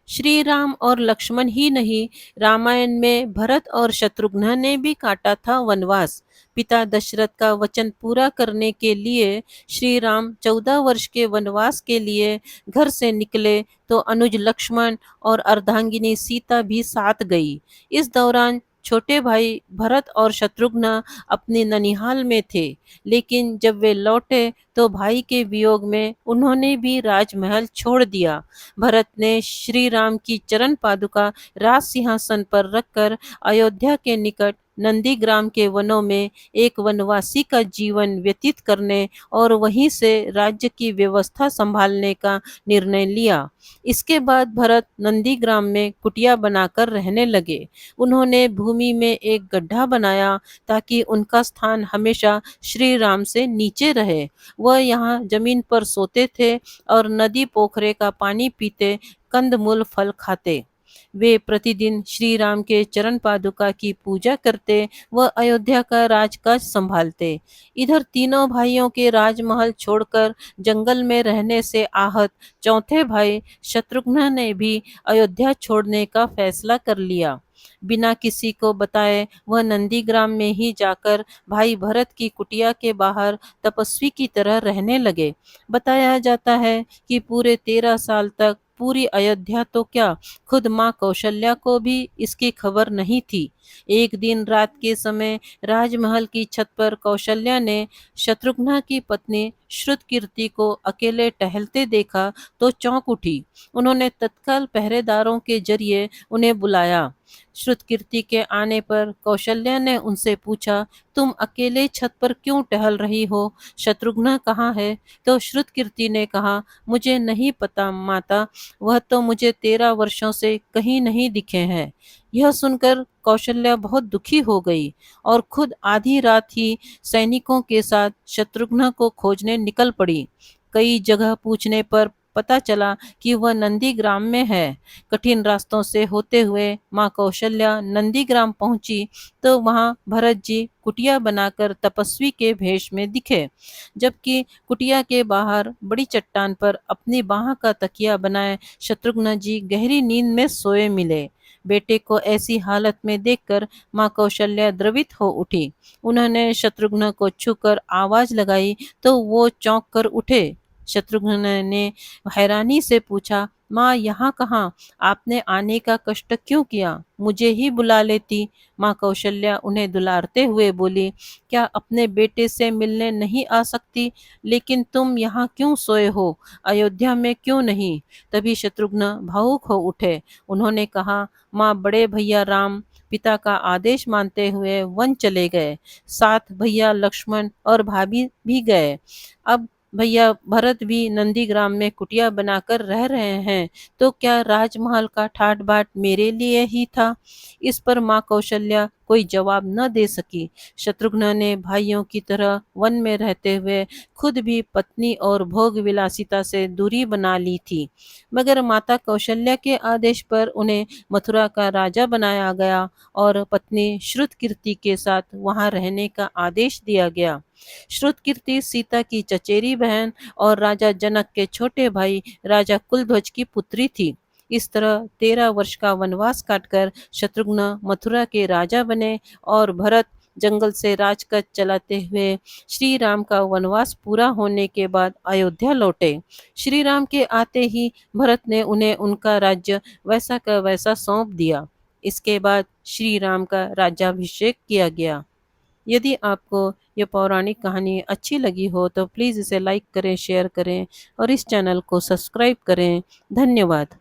श्री राम और लक्ष्मण ही नहीं, रामायण में भरत और शत्रुघ्न ने भी काटा था वनवास। पिता दशरथ का वचन पूरा करने के लिए श्री राम 14 वर्ष के वनवास के लिए घर से निकले, तो अनुज लक्ष्मण और अर्धांगिनी सीता भी साथ गई। इस दौरान छोटे भाई भरत और शत्रुघ्न अपने ननिहाल में थे, लेकिन जब वे लौटे तो भाई के वियोग में उन्होंने भी राजमहल छोड़ दिया। भरत ने श्री राम की चरण पादुका राज सिंहासन पर रखकर अयोध्या के निकट नंदीग्राम के वनों में एक वनवासी का जीवन व्यतीत करने और वहीं से राज्य की व्यवस्था संभालने का निर्णय लिया। इसके बाद भरत नंदीग्राम में कुटिया बनाकर रहने लगे। उन्होंने भूमि में एक गड्ढा बनाया ताकि उनका स्थान हमेशा श्री राम से नीचे रहे। वह यहाँ जमीन पर सोते थे और नदी पोखरे का पानी पीते, कंदमूल फल खाते। वे प्रतिदिन श्री राम के चरण पादुका की पूजा करते व अयोध्या का राजकाज संभालते। इधर तीनों भाइयों के राजमहल छोड़कर जंगल में रहने से आहत चौथे भाई शत्रुघ्न ने भी अयोध्या छोड़ने का फैसला कर लिया। बिना किसी को बताए वह नंदीग्राम में ही जाकर भाई भरत की कुटिया के बाहर तपस्वी की तरह रहने लगे। बताया जाता है कि पूरे 13 साल तक पूरी अयोध्या तो क्या, खुद माँ कौशल्या को भी इसकी खबर नहीं थी। एक दिन रात के समय राजमहल की छत पर कौशल्या ने शत्रुघ्न की पत्नी श्रुतकीर्ति को अकेले टहलते देखा तो चौंक उठी। उन्होंने तत्काल पहरेदारों के जरिए उन्हें बुलाया। श्रुतकीर्ति के आने पर कौशल्या ने उनसे पूछा, तुम अकेले छत पर क्यों टहल रही हो? शत्रुघ्न कहाँ है? तो श्रुतकीर्ति ने कहा, मुझे नहीं पता माता, वह तो मुझे 13 वर्षों से कहीं नहीं दिखे हैं। यह सुनकर कौशल्या बहुत दुखी हो गई और खुद आधी रात ही सैनिकों के साथ शत्रुघ्न को खोजने निकल पड़ी। कई जगह पूछने पर पता चला कि वह नंदीग्राम में है। कठिन रास्तों से होते हुए माँ कौशल्या नंदीग्राम पहुंची तो वहां भरत जी कुटिया बनाकर तपस्वी के भेष में दिखे, जबकि कुटिया के बाहर बड़ी चट्टान पर अपनी बाह का तकिया बनाए शत्रुघ्न जी गहरी नींद में सोए मिले। बेटे को ऐसी हालत में देखकर माँ कौशल्या द्रवित हो उठी। उन्होंने शत्रुघ्न को छूकर आवाज लगाई तो वो चौंक कर उठे। शत्रुघ्न ने हैरानी से पूछा, माँ यहाँ कहाँ? आपने आने का कष्ट क्यों किया? मुझे ही बुला लेती। माँ कौशल्या उन्हें दुलारते हुए बोली, क्या अपने बेटे से मिलने नहीं आ सकती? लेकिन तुम यहाँ क्यों सोए हो? अयोध्या में क्यों नहीं? तभी शत्रुघ्न भावुक हो उठे। उन्होंने कहा, माँ, बड़े भैया राम पिता का आदेश मानते हुए वन चले गए। साथ भैया लक्ष्मण और भाभी भी गए। अब भैया भरत भी नंदीग्राम में कुटिया बनाकर रह रहे हैं, तो क्या राजमहल का ठाट बाट मेरे लिए ही था? इस पर माँ कौशल्या कोई जवाब न दे सकी। शत्रुघ्न ने भाइयों की तरह वन में रहते हुए खुद भी पत्नी और भोग विलासिता से दूरी बना ली थी, मगर माता कौशल्या के आदेश पर उन्हें मथुरा का राजा बनाया गया और पत्नी श्रुतकीर्ति के साथ वहां रहने का आदेश दिया गया। श्रुतकीर्ति सीता की चचेरी बहन और राजा जनक के छोटे भाई राजा कुलध्वज की पुत्री थी। इस तरह 13 वर्ष का वनवास काटकर शत्रुघ्न मथुरा के राजा बने और भरत जंगल से राजकाज चलाते हुए श्री राम का वनवास पूरा होने के बाद अयोध्या लौटे। श्री राम के आते ही भरत ने उन्हें उनका राज्य वैसा का वैसा सौंप दिया। इसके बाद श्री राम का राज्याभिषेक किया गया। यदि आपको ये पौराणिक कहानी अच्छी लगी हो तो प्लीज़ इसे लाइक करें, शेयर करें और इस चैनल को सब्सक्राइब करें। धन्यवाद।